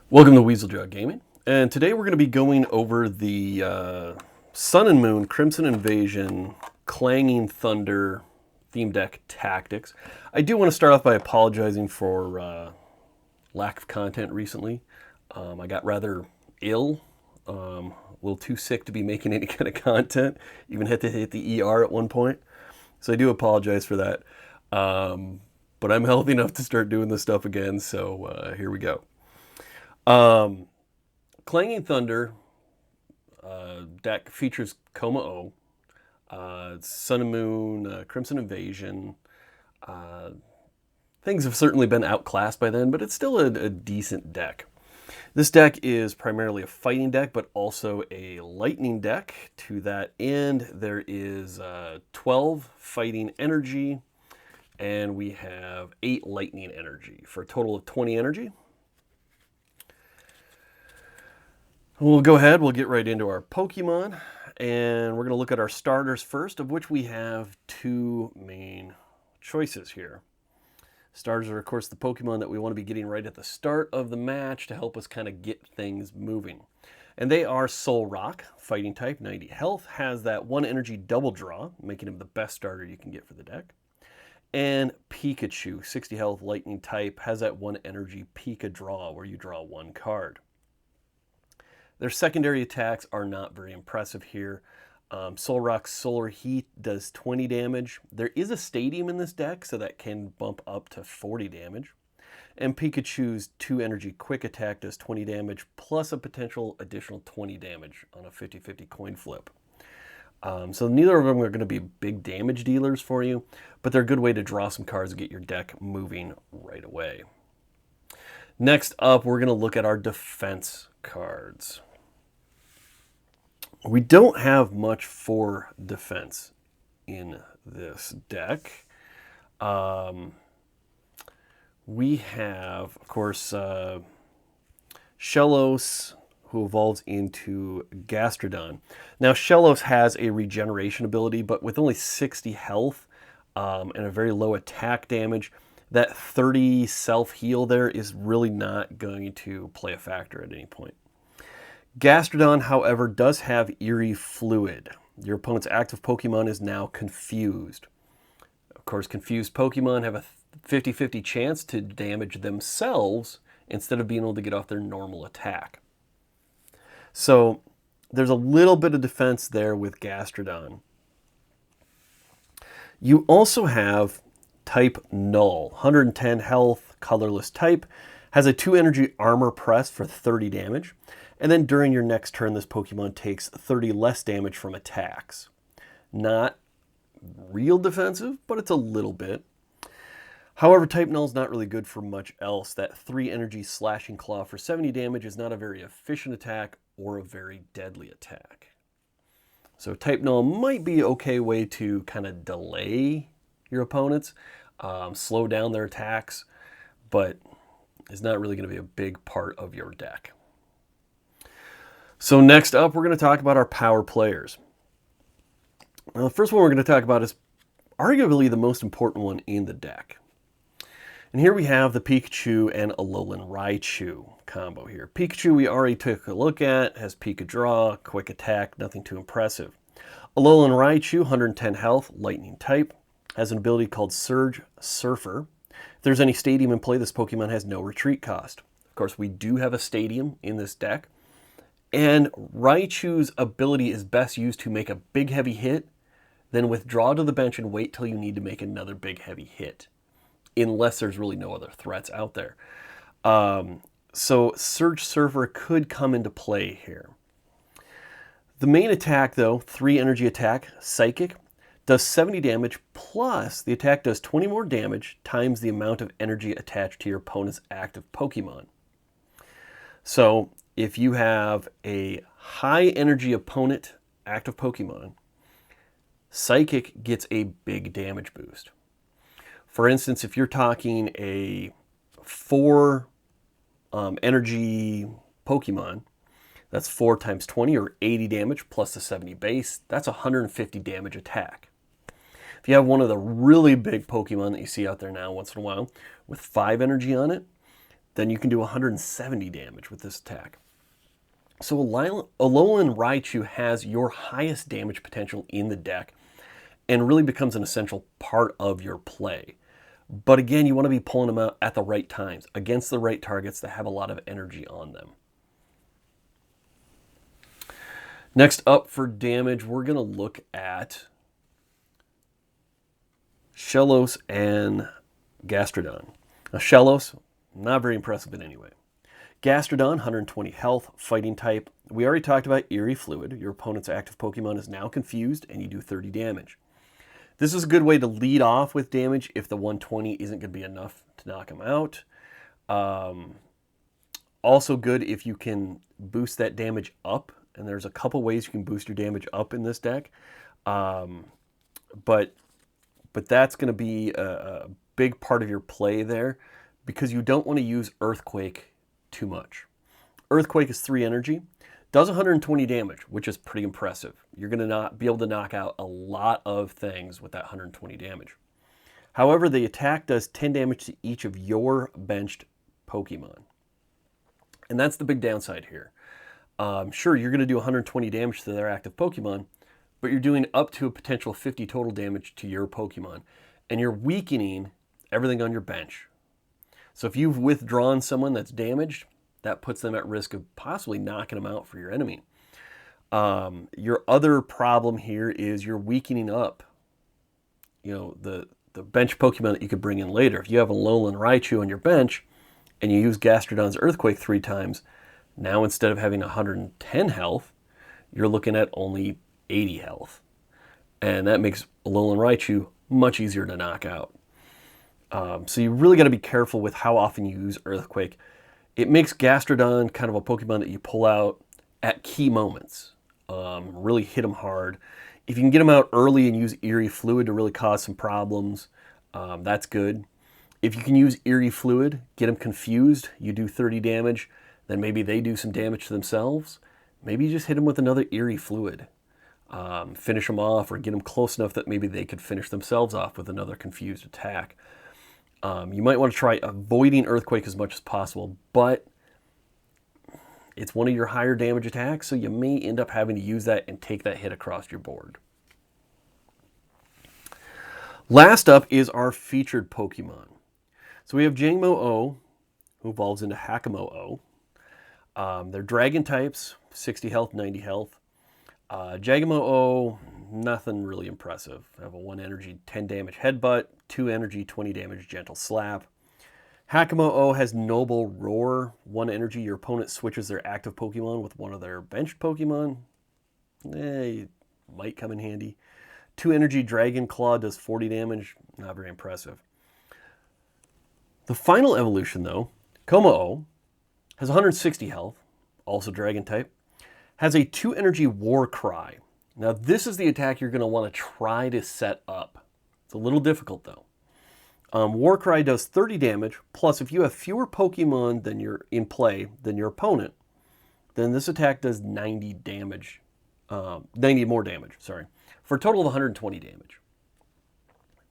Welcome to Weasel Gaming, and today we're going to be going over the Sun and Moon Crimson Invasion Clanging Thunder theme deck tactics. I do want to start off by apologizing for lack of content recently. I got rather ill, a little too sick to be making any kind of content, even had to hit the ER at one point, so I do apologize for that. But I'm healthy enough to start doing this stuff again, so here we go. Clanging Thunder deck features Kommo-o, Sun and Moon, Crimson Invasion. Things have certainly been outclassed by then, but it's still a decent deck. This deck is primarily a fighting deck, but also a lightning deck. To that end, there is 12 fighting energy, and we have 8 lightning energy, for a total of 20 energy. We'll go ahead, we'll get right into our Pokemon, and we're going to look at our starters first, of which we have 2 main choices here. Starters are, of course, the Pokemon that we want to be getting right at the start of the match to help us kind of get things moving. And they are Solrock, fighting type, 90 health, has that 1 energy double draw, making him the best starter you can get for the deck. And Pikachu, 60 health, lightning type, has that 1 energy Pika draw, where you draw 1 card. Their secondary attacks are not very impressive here. Solrock's Solar Heat does 20 damage. There is a Stadium in this deck, so that can bump up to 40 damage. And Pikachu's 2 energy Quick Attack does 20 damage, plus a potential additional 20 damage on a 50-50 coin flip. So neither of them are going to be big damage dealers for you, but they're a good way to draw some cards and get your deck moving right away. Next up, we're going to look at our defense cards. We don't have much for defense in this deck. We have, of course, Shellos, who evolves into Gastrodon. Now, Shellos has a regeneration ability, but with only 60 health and a very low attack damage, that 30 self-heal there is really not going to play a factor at any point. Gastrodon, however, does have Eerie Fluid. Your opponent's active Pokemon is now confused. Of course, confused Pokemon have a 50-50 chance to damage themselves instead of being able to get off their normal attack. So there's a little bit of defense there with Gastrodon. You also have type Null, 110 health, colorless type, has a 2 energy Armor Press for 30 damage. And then during your next turn, this Pokemon takes 30 less damage from attacks. Not real defensive, but it's a little bit. However, type Null is not really good for much else. That 3 energy Slashing Claw for 70 damage is not a very efficient attack or a very deadly attack. So type Null might be an okay way to kind of delay your opponents, slow down their attacks, but is not really going to be a big part of your deck. So next up, we're going to talk about our power players. Now, the first one we're going to talk about is arguably the most important one in the deck. And here we have the Pikachu and Alolan Raichu combo here. Pikachu we already took a look at, has Pika Draw, Quick Attack, nothing too impressive. Alolan Raichu, 110 health, lightning type, has an ability called Surge Surfer. If there's any Stadium in play, this Pokemon has no retreat cost. Of course, we do have a Stadium in this deck. And Raichu's ability is best used to make a big heavy hit, then withdraw to the bench and wait till you need to make another big heavy hit, unless there's really no other threats out there. So Surge Surfer could come into play here. The main attack, though, 3 energy attack, Psychic, does 70 damage, plus the attack does 20 more damage times the amount of energy attached to your opponent's active Pokemon. So if you have a high energy opponent active Pokemon, Psychic gets a big damage boost. For instance, if you're talking a 4 energy Pokemon, that's 4 times 20 or 80 damage plus the 70 base, that's 150 damage attack. If you have one of the really big Pokemon that you see out there now once in a while with 5 energy on it, then you can do 170 damage with this attack. So Alolan Raichu has your highest damage potential in the deck and really becomes an essential part of your play. But again, you want to be pulling them out at the right times, against the right targets that have a lot of energy on them. Next up for damage, we're going to look at Shellos and Gastrodon. Now, Shellos, not very impressive in any way. Gastrodon, 120 health, fighting type. We already talked about Eerie Fluid. Your opponent's active Pokemon is now confused, and you do 30 damage. This is a good way to lead off with damage if the 120 isn't going to be enough to knock him out. Also good if you can boost that damage up, and there's a couple ways you can boost your damage up in this deck. But that's going to be a big part of your play there because you don't want to use Earthquake too much. Earthquake is 3 energy, does 120 damage, which is pretty impressive. You're going to not be able to knock out a lot of things with that 120 damage. However, the attack does 10 damage to each of your benched Pokemon. And that's the big downside here. Sure, you're going to do 120 damage to their active Pokemon, but you're doing up to a potential 50 total damage to your Pokemon. And you're weakening everything on your bench. So if you've withdrawn someone that's damaged, that puts them at risk of possibly knocking them out for your enemy. Your other problem here is you're weakening up, the bench Pokemon that you could bring in later. If you have a Alolan Raichu on your bench and you use Gastrodon's Earthquake 3 times, now instead of having 110 health, you're looking at only 80 health. And that makes Alolan Raichu much easier to knock out. So you really got to be careful with how often you use Earthquake. It makes Gastrodon kind of a Pokemon that you pull out at key moments. Really hit them hard. If you can get them out early and use Eerie Fluid to really cause some problems, that's good. If you can use Eerie Fluid, get them confused, you do 30 damage, then maybe they do some damage to themselves. Maybe you just hit them with another Eerie Fluid. Finish them off or get them close enough that maybe they could finish themselves off with another confused attack. You might want to try avoiding Earthquake as much as possible, but it's one of your higher damage attacks, so you may end up having to use that and take that hit across your board. Last up is our featured Pokemon. So we have Kommo-o, who evolves into Kommo-o. They're dragon types, 60 health, 90 health. Kommo-o, nothing really impressive. I have a 1 energy, 10 damage headbutt, 2 energy, 20 damage gentle slap. Kommo-o has Noble Roar, 1 energy. Your opponent switches their active Pokemon with one of their benched Pokemon. Might come in handy. 2 energy, Dragon Claw does 40 damage. Not very impressive. The final evolution, though, Kommo-o, has 160 health, also dragon type. Has a 2 energy War Cry. Now this is the attack you're going to want to try to set up. It's a little difficult though. War Cry does 30 damage, plus if you have fewer Pokemon than you're in play than your opponent, then this attack does 90 damage. 90 more damage, sorry. For a total of 120 damage.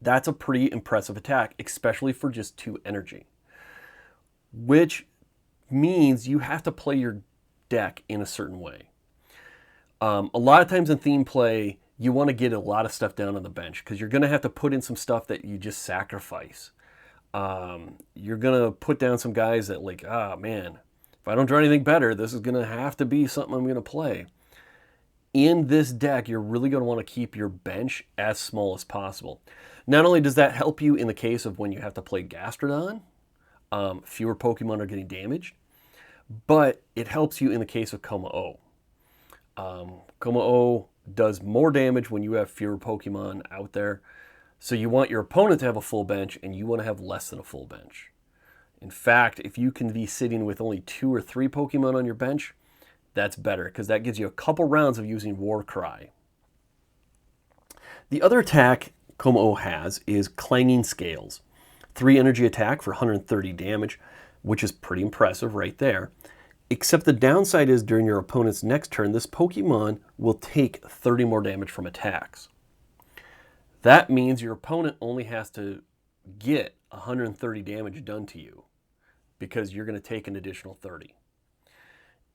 That's a pretty impressive attack, especially for just 2 energy. Which means you have to play your deck in a certain way. A lot of times in theme play, you want to get a lot of stuff down on the bench because you're going to have to put in some stuff that you just sacrifice. You're going to put down some guys that like, man, if I don't draw anything better, this is going to have to be something I'm going to play. In this deck, you're really going to want to keep your bench as small as possible. Not only does that help you in the case of when you have to play Gastrodon, fewer Pokemon are getting damaged, but it helps you in the case of Kommo-o. Kommo-o does more damage when you have fewer Pokemon out there. So you want your opponent to have a full bench and you want to have less than a full bench. In fact, if you can be sitting with only 2 or 3 Pokemon on your bench, that's better because that gives you a couple rounds of using War Cry. The other attack Kommo-o has is Clanging Scales. 3 energy attack for 130 damage, which is pretty impressive right there. Except the downside is during your opponent's next turn, this Pokemon will take 30 more damage from attacks. That means your opponent only has to get 130 damage done to you. because you're going to take an additional 30.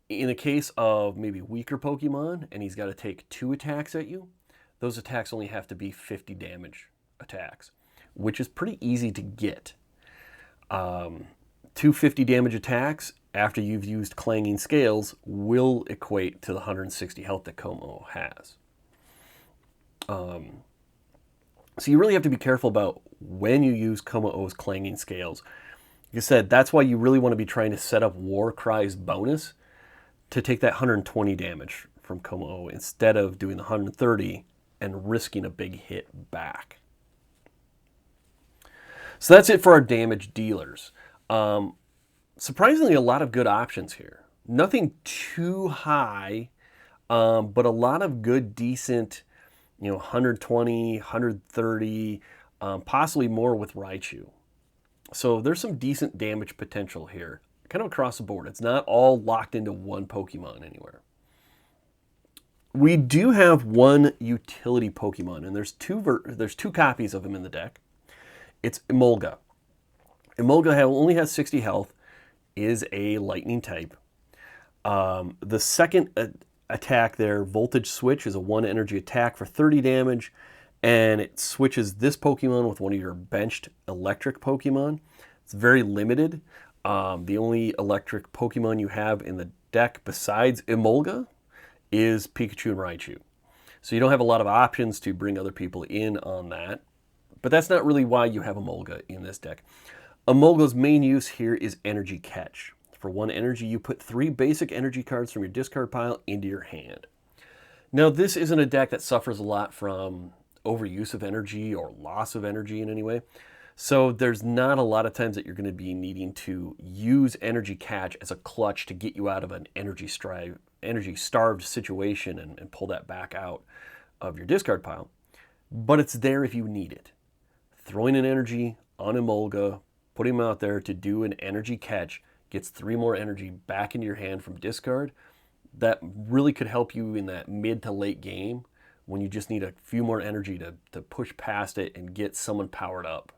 In the case of maybe weaker Pokemon and he's got to take 2 attacks at you, those attacks only have to be 50 damage attacks, which is pretty easy to get. 250 damage attacks after you've used Clanging Scales will equate to the 160 health that Kommo-o has. So you really have to be careful about when you use Kommo-o's Clanging Scales. Like I said, that's why you really want to be trying to set up Warcry's bonus to take that 120 damage from Kommo-o instead of doing the 130 and risking a big hit back. So that's it for our damage dealers. Surprisingly, a lot of good options here. Nothing too high, but a lot of good, decent, 120, 130, possibly more with Raichu. So there's some decent damage potential here, kind of across the board. It's not all locked into one Pokemon anywhere. We do have one utility Pokemon, and there's two copies of him in the deck. It's Emolga. Emolga only has 60 health, is a lightning type. The second attack there, Voltage Switch, is a 1 energy attack for 30 damage, and it switches this Pokemon with one of your benched electric Pokemon. It's very limited. The only electric Pokemon you have in the deck besides Emolga is Pikachu and Raichu. So you don't have a lot of options to bring other people in on that. But that's not really why you have Emolga in this deck. Emolga's main use here is Energy Catch. For 1 energy, you put 3 basic energy cards from your discard pile into your hand. Now, this isn't a deck that suffers a lot from overuse of energy or loss of energy in any way. So there's not a lot of times that you're going to be needing to use Energy Catch as a clutch to get you out of an energy-starved situation and pull that back out of your discard pile. But it's there if you need it. Throwing an energy on Emolga, putting him out there to do an Energy Catch, gets 3 more energy back into your hand from discard. That really could help you in that mid to late game when you just need a few more energy to push past it and get someone powered up.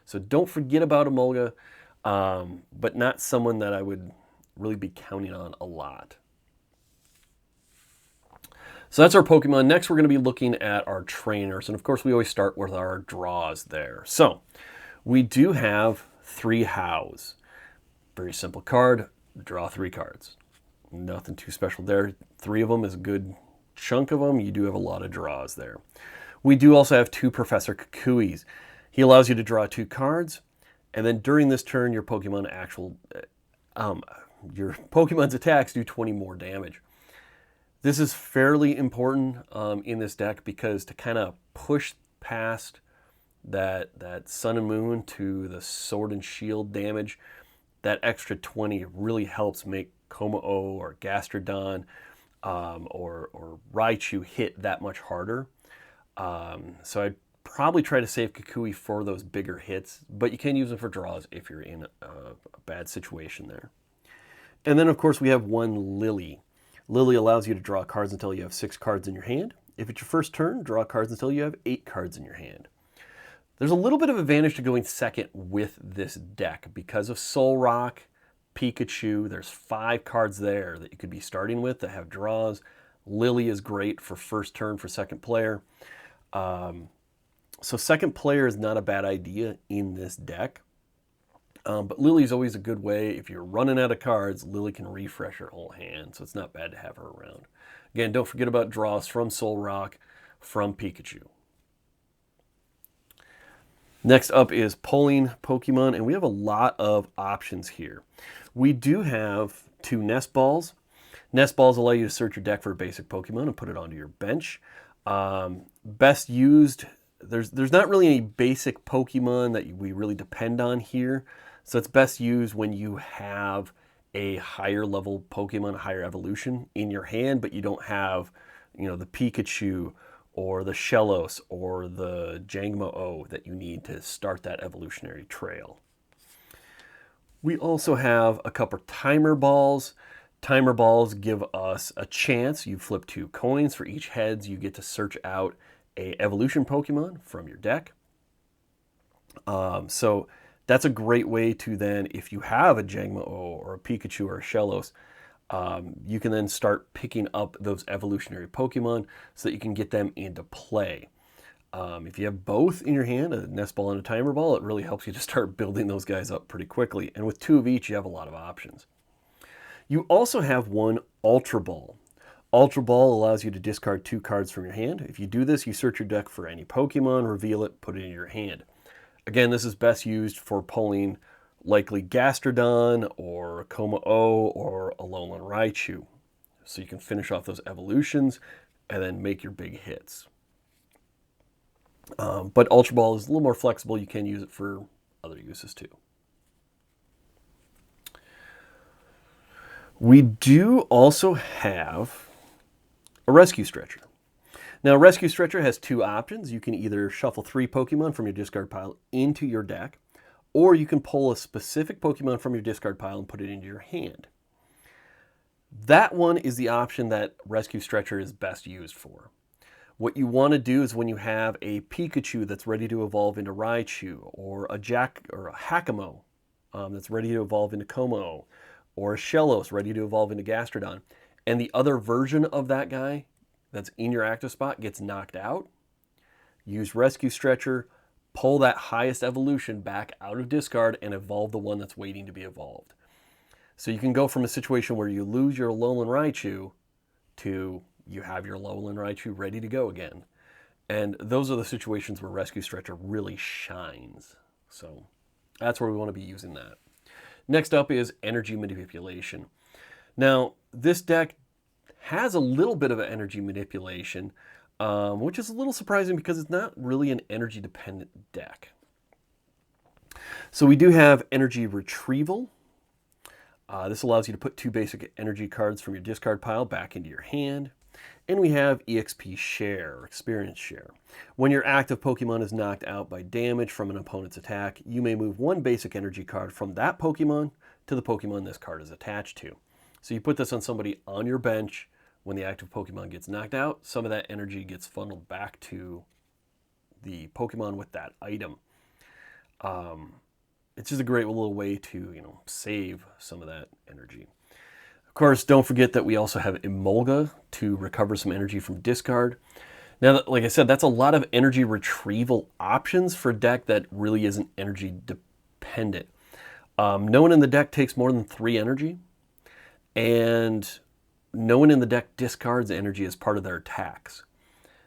So don't forget about Emolga, but not someone that I would really be counting on a lot. So that's our Pokemon. Next, we're going to be looking at our trainers. And of course, we always start with our draws there. So we do have 3 Hows. Very simple card, draw 3 cards. Nothing too special there. 3 of them is a good chunk of them. You do have a lot of draws there. We do also have 2 Professor Kukuis. He allows you to draw 2 cards, and then during this turn, your Pokemon's attacks do 20 more damage. This is fairly important in this deck because to kind of push past that Sun and Moon to the Sword and Shield damage, that extra 20 really helps make Kommo-o or Gastrodon or Raichu hit that much harder. So I'd probably try to save Kukui for those bigger hits, but you can use them for draws if you're in a bad situation there. And then, of course, we have 1 Lily. Lily allows you to draw cards until you have 6 cards in your hand. If it's your first turn, draw cards until you have 8 cards in your hand. There's a little bit of advantage to going second with this deck because of Solrock, Pikachu. There's 5 cards there that you could be starting with that have draws. Lily is great for first turn for second player. So second player is not a bad idea in this deck. But Lily is always a good way. If you're running out of cards, Lily can refresh her whole hand, so it's not bad to have her around. Again, don't forget about draws from Solrock, from Pikachu. Next up is pulling Pokemon, and we have a lot of options here. We do have 2 Nest Balls. Nest Balls allow you to search your deck for a basic Pokemon and put it onto your bench. Best used, there's not really any basic Pokemon that we really depend on here. So it's best used when you have a higher level Pokemon, a higher evolution in your hand, but you don't have, the Pikachu or the Shellos or the Jangmo-o that you need to start that evolutionary trail. We also have a couple Timer Balls. Timer Balls give us a chance. You flip 2 coins. For each heads, you get to search out a evolution Pokemon from your deck. So That's a great way to then, if you have a Jangmo-o or a Pikachu or a Shellos, you can then start picking up those evolutionary Pokemon so that you can get them into play. If you have both in your hand, a nest ball and a timer ball, it really helps you to start building those guys up pretty quickly. And with 2 of each, you have a lot of options. You also have one Ultra Ball. Ultra Ball allows you to discard 2 cards from your hand. If you do this, you search your deck for any Pokemon, reveal it, put it in your hand. Again, this is best used for pulling likely Gastrodon or Kommo-o or Alolan Raichu. So you can finish off those evolutions and then make your big hits. But Ultra Ball is a little more flexible. You can use it for other uses too. We do also have a Rescue Stretcher. Now, Rescue Stretcher has 2 options. You can either shuffle 3 Pokemon from your discard pile into your deck, or you can pull a specific Pokemon from your discard pile and put it into your hand. That one is the option that Rescue Stretcher is best used for. What you want to do is when you have a Pikachu that's ready to evolve into Raichu, or a Hakamo that's ready to evolve into Kommo-o, or a Shellos ready to evolve into Gastrodon, and the other version of that guy that's in your active spot gets knocked out, use Rescue Stretcher, pull that highest evolution back out of discard and evolve the one that's waiting to be evolved. So you can go from a situation where you lose your Alolan Raichu to you have your Alolan Raichu ready to go again. And those are the situations where Rescue Stretcher really shines. So that's where we want to be using that. Next up is Energy Manipulation. Now, this deck has a little bit of an energy manipulation, which is a little surprising because it's not really an energy dependent deck. So we do have Energy Retrieval. This allows you to put 2 basic energy cards from your discard pile back into your hand. And we have EXP Share, or Experience Share. When your active Pokemon is knocked out by damage from an opponent's attack, you may move 1 basic energy card from that Pokemon to the Pokemon this card is attached to. So you put this on somebody on your bench. When the active Pokemon gets knocked out, some of that energy gets funneled back to the Pokemon with that item. It's just a great little way to, save some of that energy. Of course, don't forget that we also have Emolga to recover some energy from discard. Now, like I said, that's a lot of energy retrieval options for a deck that really isn't energy dependent. No one in the deck takes more than 3 energy, and no one in the deck discards energy as part of their attacks.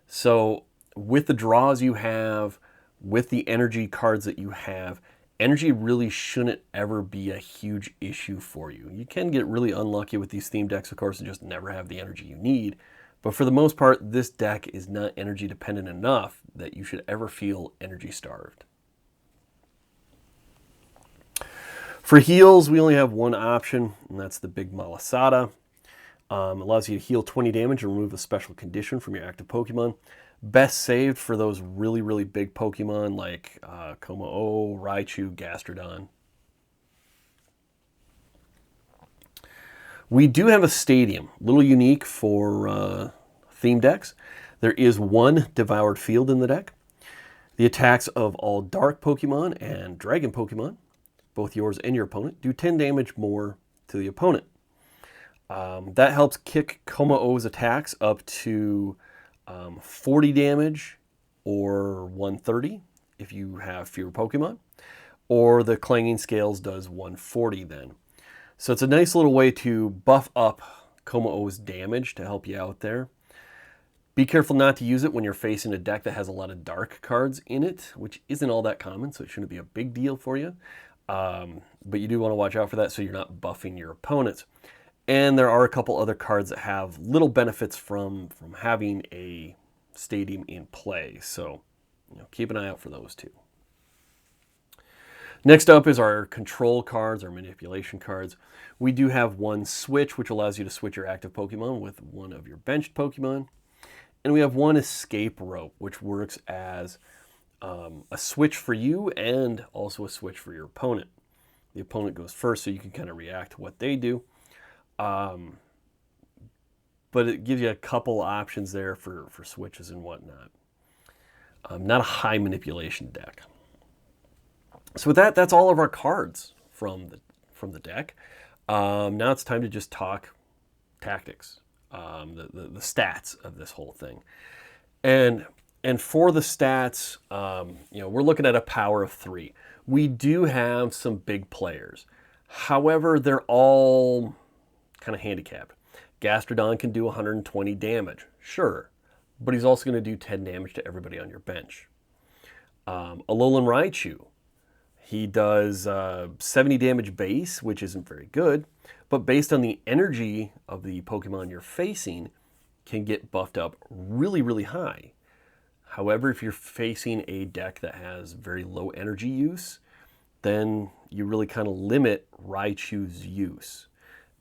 So with the draws you have, with the energy cards that you have, energy really shouldn't ever be a huge issue for you. You can get really unlucky with these theme decks, of course, and just never have the energy you need. But for the most part, this deck is not energy dependent enough that you should ever feel energy starved. For heals, we only have 1 option, and that's the Big Malasada. Allows you to heal 20 damage and remove a special condition from your active Pokemon. Best saved for those really, really big Pokemon like Kommo-o, Raichu, Gastrodon. We do have a Stadium, a little unique for theme decks. There is 1 Devoured Field in the deck. The attacks of all Dark Pokemon and Dragon Pokemon, both yours and your opponent, do 10 damage more to the opponent. That helps kick Kommo-o's attacks up to 40 damage or 130 if you have fewer Pokemon, or the Clanging Scales does 140 then. So it's a nice little way to buff up Kommo-o's damage to help you out there. Be careful not to use it when you're facing a deck that has a lot of dark cards in it, which isn't all that common, so it shouldn't be a big deal for you. But you do want to watch out for that so you're not buffing your opponents. And there are a couple other cards that have little benefits from having a Stadium in play. So keep an eye out for those too. Next up is our control cards, our manipulation cards. We do have 1 Switch, which allows you to switch your active Pokemon with 1 of your benched Pokemon. And we have 1 Escape Rope, which works as a switch for you and also a switch for your opponent. The opponent goes first, so you can kind of react to what they do. But it gives you a couple options there for switches and whatnot. Not a high manipulation deck. So with that, that's all of our cards from the deck. Now it's time to just talk tactics, the stats of this whole thing. And for the stats, we're looking at a power of 3. We do have some big players. However, they're all kind of handicapped. Gastrodon can do 120 damage, sure, but he's also going to do 10 damage to everybody on your bench. Alolan Raichu, he does 70 damage base, which isn't very good, but based on the energy of the Pokemon you're facing, can get buffed up really, really high. However, if you're facing a deck that has very low energy use, then you really kind of limit Raichu's use.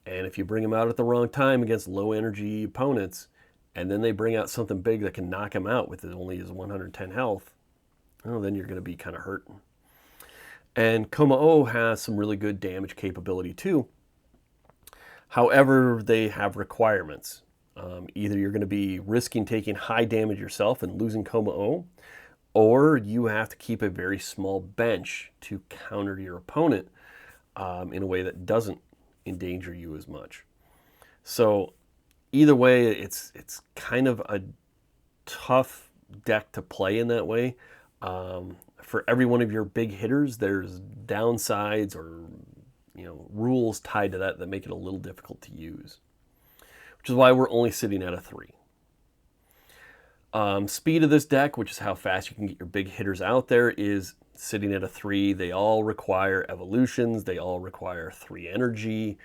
And if you bring him out at the wrong time against low energy opponents, and then they bring out something big that can knock him out with only his 110 health, well, then you're going to be kind of hurting. And Kommo-o has some really good damage capability too. However, they have requirements. Either you're going to be risking taking high damage yourself and losing Kommo-o, or you have to keep a very small bench to counter your opponent in a way that doesn't endanger you as much. So either way, it's kind of a tough deck to play in that way. For every one of your big hitters, there's downsides or rules tied to that make it a little difficult to use, which is why we're only sitting at a 3. Speed of this deck, which is how fast you can get your big hitters out there, is sitting at a 3. They all require evolutions. They all require 3 energy.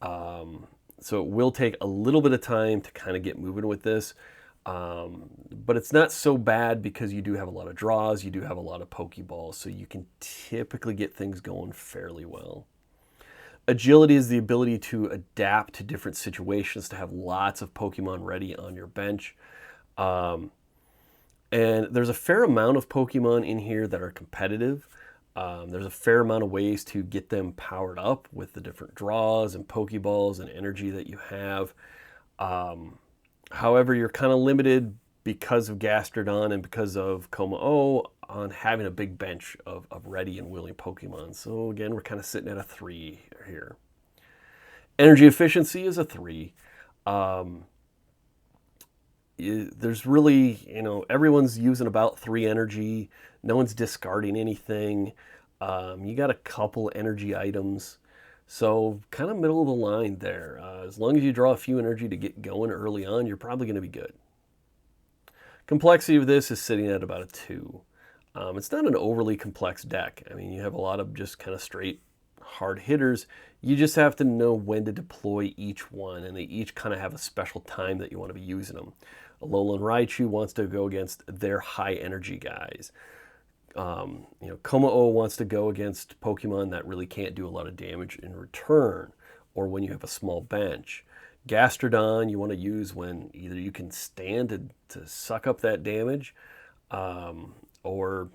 So it will take a little bit of time to kind of get moving with this. But it's not so bad because you do have a lot of draws. You do have a lot of Pokeballs. So you can typically get things going fairly well. Agility is the ability to adapt to different situations, to have lots of Pokemon ready on your bench. And there's a fair amount of Pokemon in here that are competitive. There's a fair amount of ways to get them powered up with the different draws and Pokeballs and energy that you have. However, you're kind of limited because of Gastrodon and because of Kommo-o on having a big bench of ready and willing Pokemon. So again, we're kind of sitting at a 3 here. Energy efficiency is a 3. There's really, everyone's using about 3 energy. No one's discarding anything. You got a couple energy items. So kind of middle of the line there. As long as you draw a few energy to get going early on, you're probably going to be good. Complexity of this is sitting at about a 2. It's not an overly complex deck. I mean, you have a lot of just kind of straight hard hitters. You just have to know when to deploy each one, and they each kind of have a special time that you want to be using them. Alolan Raichu wants to go against their high energy guys. Kommo-o wants to go against Pokemon that really can't do a lot of damage in return, or when you have a small bench. Gastrodon you want to use when either you can stand to suck up that damage, or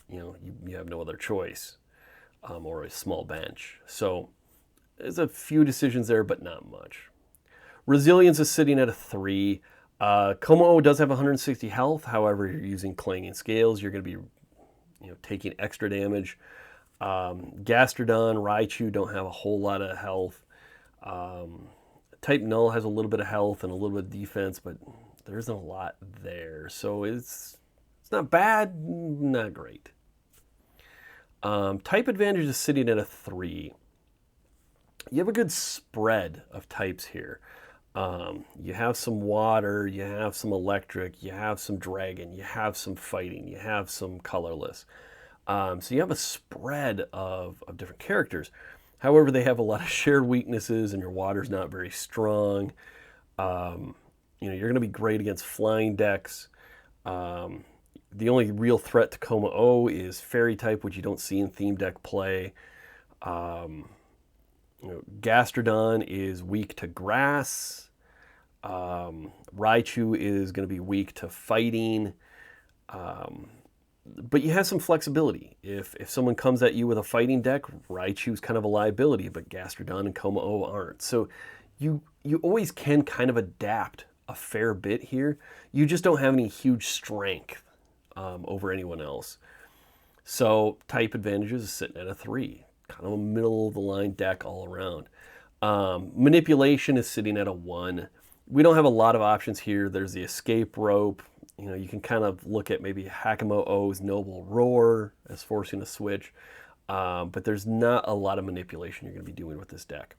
you have no other choice, or a small bench. So there's a few decisions there, but not much. Resilience is sitting at a 3. Kommo-o does have 160 health. However, you're using Clanging Scales, you're going to be taking extra damage. Gastrodon, Raichu don't have a whole lot of health. Type Null has a little bit of health and a little bit of defense, but there isn't a lot there. So it's not bad, not great. Type Advantage is sitting at a 3. You have a good spread of types here. You have some water, you have some electric, you have some dragon, you have some fighting, you have some colorless. So you have a spread of different characters. However, they have a lot of shared weaknesses, and your water's not very strong. You're going to be great against flying decks. The only real threat to Kommo-o is Fairy type, which you don't see in theme deck play. Gastrodon is weak to grass. Raichu is going to be weak to fighting. But you have some flexibility. If someone comes at you with a fighting deck, Raichu's kind of a liability, but Gastrodon and Kommo-o aren't. So you always can kind of adapt a fair bit here. You just don't have any huge strength over anyone else. So type advantages is sitting at a 3, kind of a middle of the line deck all around. Manipulation is sitting at a 1. We don't have a lot of options here. There's the escape rope. You know, you can kind of look at maybe Kommo-o's Noble Roar as forcing a switch, but there's not a lot of manipulation you're going to be doing with this deck.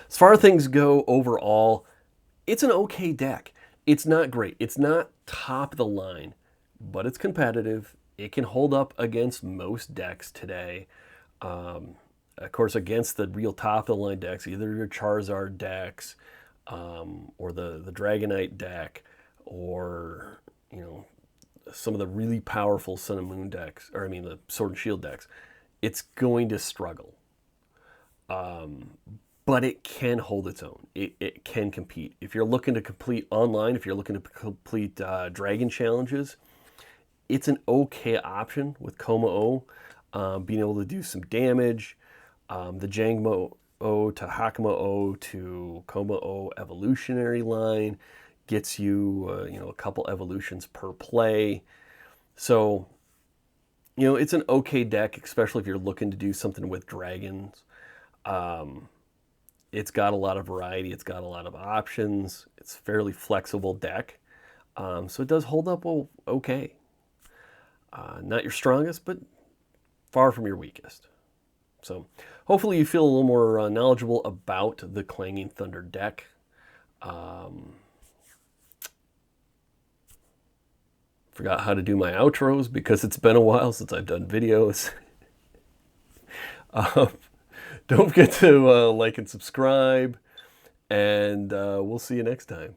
As far as things go overall, it's an okay deck. It's not great. It's not top of the line, but it's competitive. It can hold up against most decks today. Of course, against the real top of the line decks, either your Charizard decks, or the Dragonite deck, or some of the really powerful Sun and Moon decks, or I mean the Sword and Shield decks, it's going to struggle. But it can hold its own. It can compete. If you're looking to complete online, if you're looking to complete Dragon challenges, it's an okay option with Kommo-o, being able to do some damage. The Jangmo-o to Hakamo-o to Kommo-o evolutionary line gets you, a couple evolutions per play. So, it's an okay deck, especially if you're looking to do something with dragons. It's got a lot of variety. It's got a lot of options. It's a fairly flexible deck. So it does hold up okay. Not your strongest, but far from your weakest. So hopefully you feel a little more knowledgeable about the Clanging Thunder deck. Forgot how to do my outros because it's been a while since I've done videos. Don't forget to like and subscribe, and we'll see you next time.